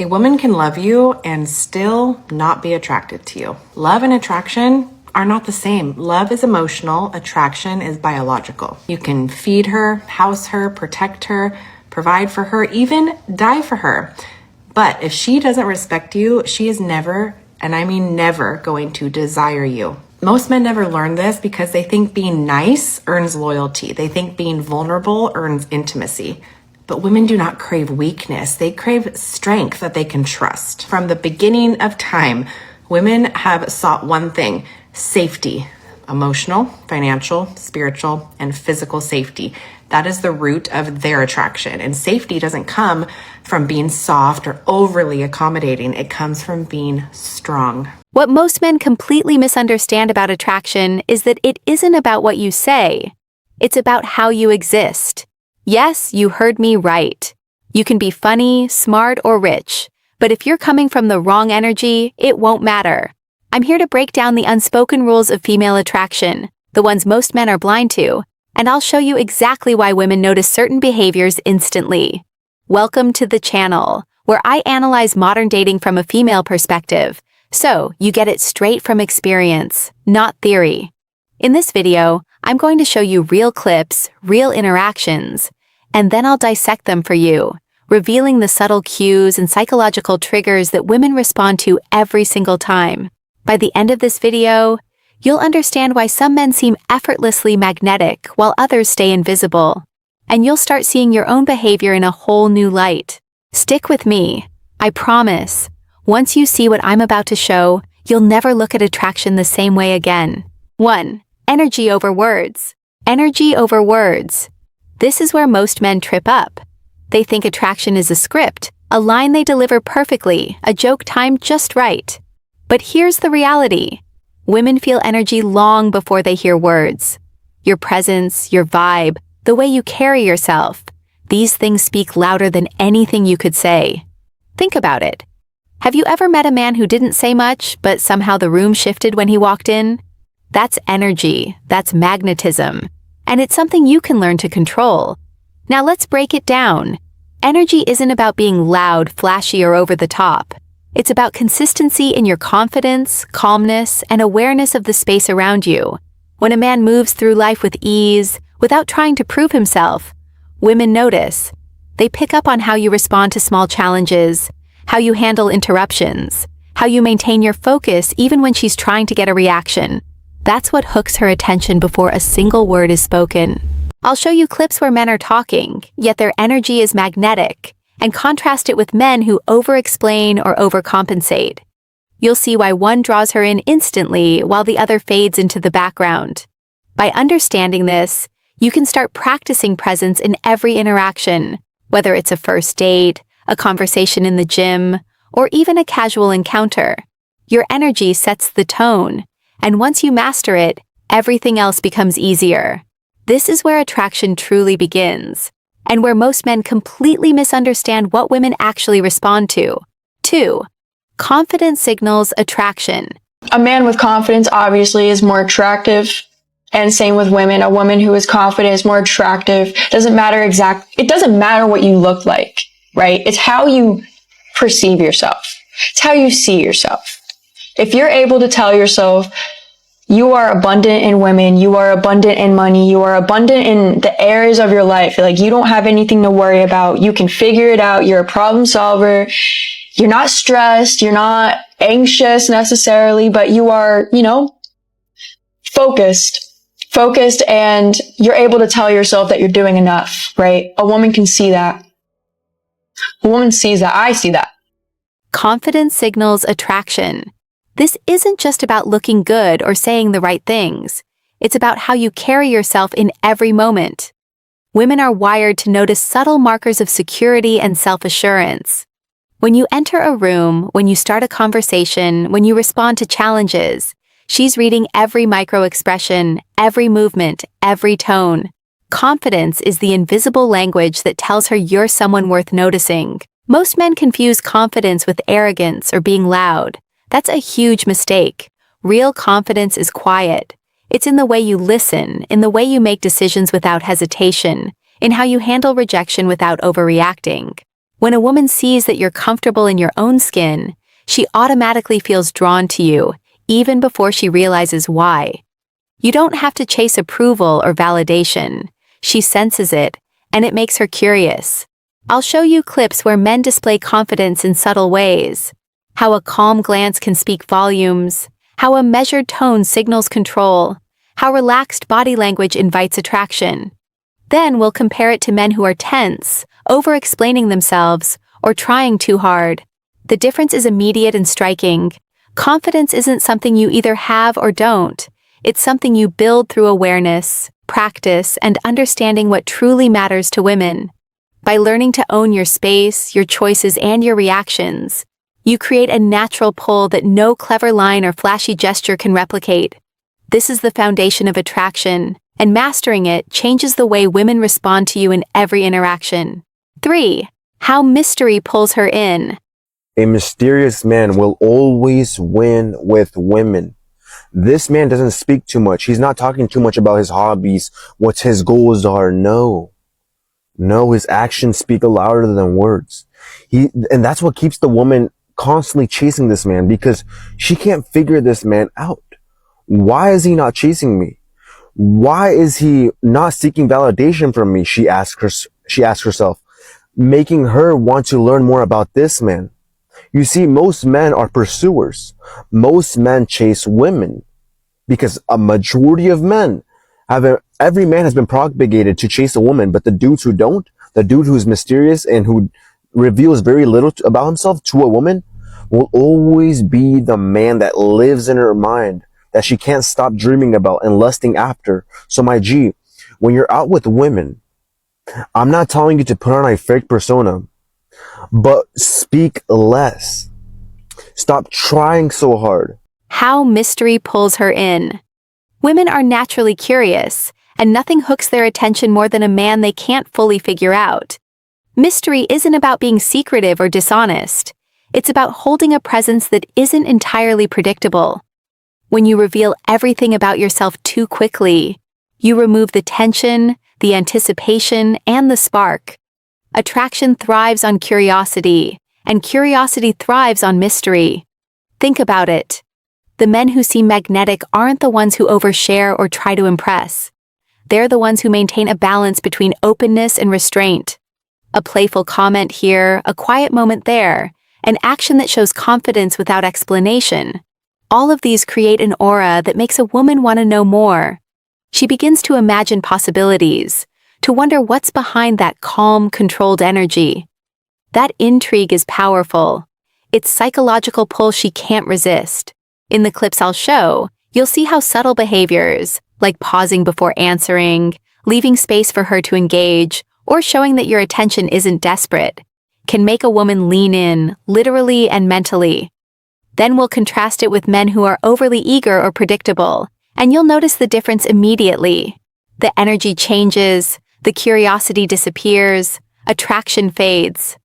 A woman can love you and still not be attracted to you. Love and attraction are not the same. Love is emotional, attraction is biological. You can feed her, house her, protect her, provide for her, even die for her. But if she doesn't respect you, she is never, and I mean never, going to desire you. Most men never learn this because they think being nice earns loyalty. They think being vulnerable earns intimacy. But women do not crave weakness. They crave strength that they can trust. From the beginning of time, women have sought one thing: safety. Emotional, financial, spiritual, and physical safety. That is the root of their attraction. And safety doesn't come from being soft or overly accommodating. It comes from being strong. What most men completely misunderstand about attraction is that it isn't about what you say. It's about how you exist. Yes, you heard me right. You can be funny, smart, or rich, but if you're coming from the wrong energy, it won't matter. I'm here to break down the unspoken rules of female attraction, the ones most men are blind to, and I'll show you exactly why women notice certain behaviors instantly. Welcome to the channel, where I analyze modern dating from a female perspective, so you get it straight from experience, not theory. In this video, I'm going to show you real clips, real interactions, and then I'll dissect them for you, revealing the subtle cues and psychological triggers that women respond to every single time. By the end of this video, you'll understand why some men seem effortlessly magnetic while others stay invisible, and you'll start seeing your own behavior in a whole new light. Stick with me. I promise, once you see what I'm about to show, you'll never look at attraction the same way again. 1. Energy over words. Energy over words. This is where most men trip up. They think attraction is a script, a line they deliver perfectly, a joke timed just right. But here's the reality. Women feel energy long before they hear words. Your presence, your vibe, the way you carry yourself, these things speak louder than anything you could say. Think about it. Have you ever met a man who didn't say much, but somehow the room shifted when he walked in? That's energy, that's magnetism, and it's something you can learn to control. Now let's break it down. Energy isn't about being loud, flashy, or over the top. It's about consistency in your confidence, calmness, and awareness of the space around you. When a man moves through life with ease, without trying to prove himself, women notice. They pick up on how you respond to small challenges, how you handle interruptions, how you maintain your focus even when she's trying to get a reaction. That's what hooks her attention before a single word is spoken. I'll show you clips where men are talking, yet their energy is magnetic, and contrast it with men who over-explain or overcompensate. You'll see why one draws her in instantly while the other fades into the background. By understanding this, you can start practicing presence in every interaction, whether it's a first date, a conversation in the gym, or even a casual encounter. Your energy sets the tone, and once you master it, everything else becomes easier. This is where attraction truly begins, and where most men completely misunderstand what women actually respond to. 2. Confidence signals attraction. A man with confidence obviously is more attractive, and same with women. A woman who is confident is more attractive. It doesn't matter what you look like, right? It's how you perceive yourself. It's how you see yourself. If you're able to tell yourself you are abundant in women, you are abundant in money, you are abundant in the areas of your life, like you don't have anything to worry about, you can figure it out, you're a problem solver, you're not stressed, you're not anxious necessarily, but you are, focused, and you're able to tell yourself that you're doing enough, right? A woman can see that. A woman sees that. I see that. Confidence signals attraction. This isn't just about looking good or saying the right things. It's about how you carry yourself in every moment. Women are wired to notice subtle markers of security and self-assurance. When you enter a room, when you start a conversation, when you respond to challenges, she's reading every micro-expression, every movement, every tone. Confidence is the invisible language that tells her you're someone worth noticing. Most men confuse confidence with arrogance or being loud. That's a huge mistake. Real confidence is quiet. It's in the way you listen, in the way you make decisions without hesitation, in how you handle rejection without overreacting. When a woman sees that you're comfortable in your own skin, she automatically feels drawn to you, even before she realizes why. You don't have to chase approval or validation. She senses it, and it makes her curious. I'll show you clips where men display confidence in subtle ways. How a calm glance can speak volumes, how a measured tone signals control, how relaxed body language invites attraction. Then we'll compare it to men who are tense, over-explaining themselves, or trying too hard. The difference is immediate and striking. Confidence isn't something you either have or don't. It's something you build through awareness, practice, and understanding what truly matters to women. By learning to own your space, your choices, and your reactions, you create a natural pull that no clever line or flashy gesture can replicate. This is the foundation of attraction, and mastering it changes the way women respond to you in every interaction. 3. How mystery pulls her in. A mysterious man will always win with women. This man doesn't speak too much. He's not talking too much about his hobbies, what his goals are. No, his actions speak louder than words. And that's what keeps the woman constantly chasing this man, because she can't figure this man out. Why is he not chasing me? Why is he not seeking validation from me? She asks herself, making her want to learn more about this man. You see, most men are pursuers. Most men chase women because a majority of men every man has been propagated to chase a woman, but the dudes who don't, the dude who's mysterious and who reveals very little about himself to a woman, will always be the man that lives in her mind, that she can't stop dreaming about and lusting after. So my G, when you're out with women, I'm not telling you to put on a fake persona, but speak less. Stop trying so hard. How mystery pulls her in. Women are naturally curious, and nothing hooks their attention more than a man they can't fully figure out. Mystery isn't about being secretive or dishonest. It's about holding a presence that isn't entirely predictable. When you reveal everything about yourself too quickly, you remove the tension, the anticipation, and the spark. Attraction thrives on curiosity, and curiosity thrives on mystery. Think about it. The men who seem magnetic aren't the ones who overshare or try to impress. They're the ones who maintain a balance between openness and restraint. A playful comment here, a quiet moment there, an action that shows confidence without explanation. All of these create an aura that makes a woman want to know more. She begins to imagine possibilities, to wonder what's behind that calm, controlled energy. That intrigue is powerful. It's psychological pull she can't resist. In the clips I'll show, you'll see how subtle behaviors, like pausing before answering, leaving space for her to engage, or showing that your attention isn't desperate, can make a woman lean in, literally and mentally. Then we'll contrast it with men who are overly eager or predictable, and you'll notice the difference immediately. The energy changes, the curiosity disappears, attraction fades.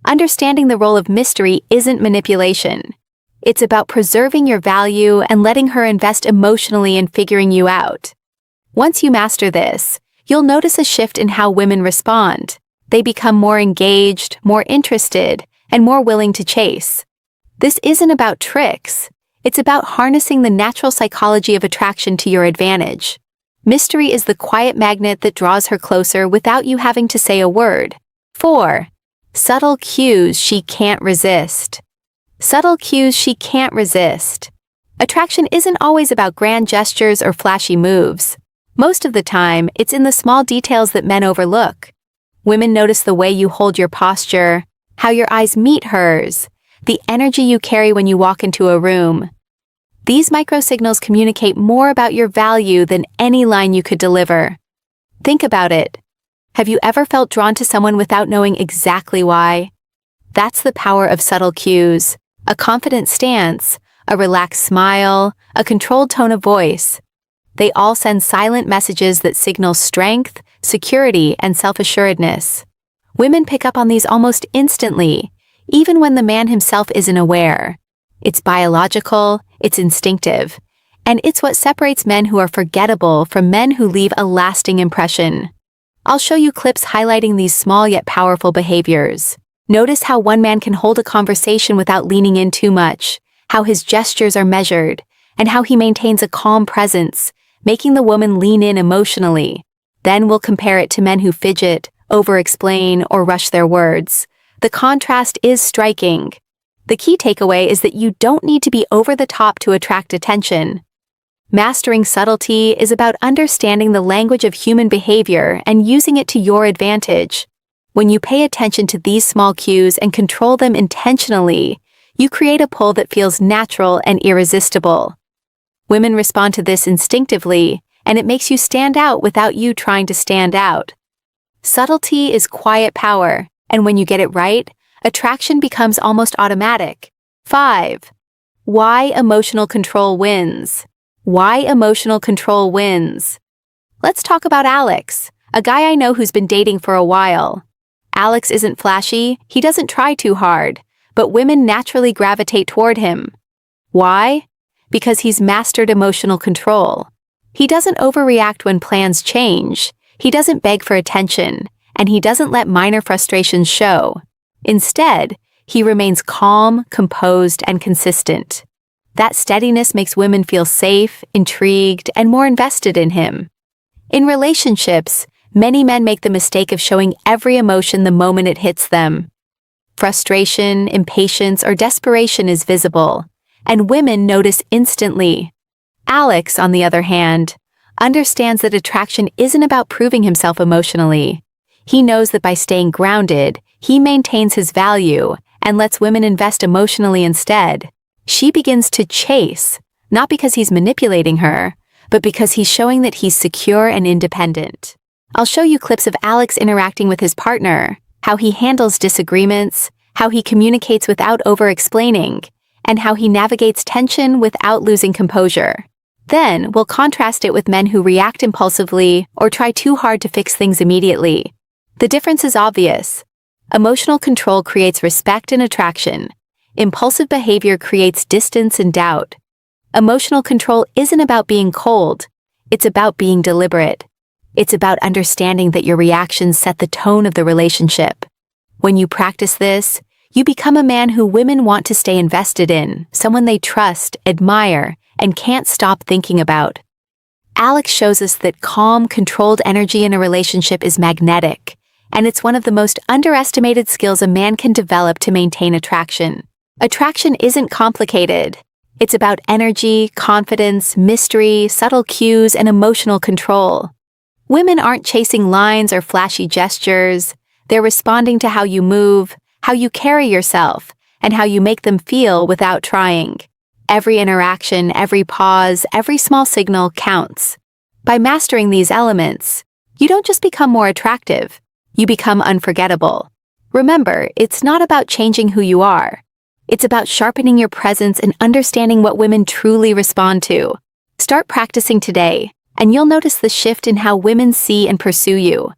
Understanding the role of mystery isn't manipulation. It's about preserving your value and letting her invest emotionally in figuring you out. Once you master this, you'll notice a shift in how women respond. They become more engaged, more interested, and more willing to chase. This isn't about tricks. It's about harnessing the natural psychology of attraction to your advantage. Mystery is the quiet magnet that draws her closer without you having to say a word. 4. Subtle cues she can't resist. Subtle cues she can't resist. Attraction isn't always about grand gestures or flashy moves. Most of the time, it's in the small details that men overlook. Women notice the way you hold your posture, how your eyes meet hers, the energy you carry when you walk into a room. These microsignals communicate more about your value than any line you could deliver. Think about it. Have you ever felt drawn to someone without knowing exactly why? That's the power of subtle cues. A confident stance, a relaxed smile, a controlled tone of voice. They all send silent messages that signal strength, security, and self-assuredness. Women pick up on these almost instantly, even when the man himself isn't aware. It's biological, it's instinctive, and it's what separates men who are forgettable from men who leave a lasting impression. I'll show you clips highlighting these small yet powerful behaviors. Notice how one man can hold a conversation without leaning in too much, how his gestures are measured, and how he maintains a calm presence, making the woman lean in emotionally. Then we'll compare it to men who fidget, over-explain, or rush their words. The contrast is striking. The key takeaway is that you don't need to be over the top to attract attention. Mastering subtlety is about understanding the language of human behavior and using it to your advantage. When you pay attention to these small cues and control them intentionally, you create a pull that feels natural and irresistible. Women respond to this instinctively, and it makes you stand out without you trying to stand out. Subtlety is quiet power, and when you get it right, attraction becomes almost automatic. 5. Why emotional control wins. Why emotional control wins. Let's talk about Alex, a guy I know who's been dating for a while. Alex isn't flashy, he doesn't try too hard, but women naturally gravitate toward him. Why? Because he's mastered emotional control. He doesn't overreact when plans change, he doesn't beg for attention, and he doesn't let minor frustrations show. Instead, he remains calm, composed, and consistent. That steadiness makes women feel safe, intrigued, and more invested in him. In relationships, many men make the mistake of showing every emotion the moment it hits them. Frustration, impatience, or desperation is visible, and women notice instantly. Alex, on the other hand, understands that attraction isn't about proving himself emotionally. He knows that by staying grounded, he maintains his value and lets women invest emotionally instead. She begins to chase, not because he's manipulating her, but because he's showing that he's secure and independent. I'll show you clips of Alex interacting with his partner, how he handles disagreements, how he communicates without over-explaining, and how he navigates tension without losing composure. Then, we'll contrast it with men who react impulsively or try too hard to fix things immediately. The difference is obvious. Emotional control creates respect and attraction. Impulsive behavior creates distance and doubt. Emotional control isn't about being cold. It's about being deliberate. It's about understanding that your reactions set the tone of the relationship. When you practice this, you become a man who women want to stay invested in, someone they trust, admire, and can't stop thinking about. Alex shows us that calm, controlled energy in a relationship is magnetic, and it's one of the most underestimated skills a man can develop to maintain attraction. Attraction isn't complicated. It's about energy, confidence, mystery, subtle cues, and emotional control. Women aren't chasing lines or flashy gestures. They're responding to how you move, how you carry yourself, and how you make them feel without trying. Every interaction, every pause, every small signal counts. By mastering these elements, you don't just become more attractive, you become unforgettable. Remember, it's not about changing who you are. It's about sharpening your presence and understanding what women truly respond to. Start practicing today, and you'll notice the shift in how women see and pursue you.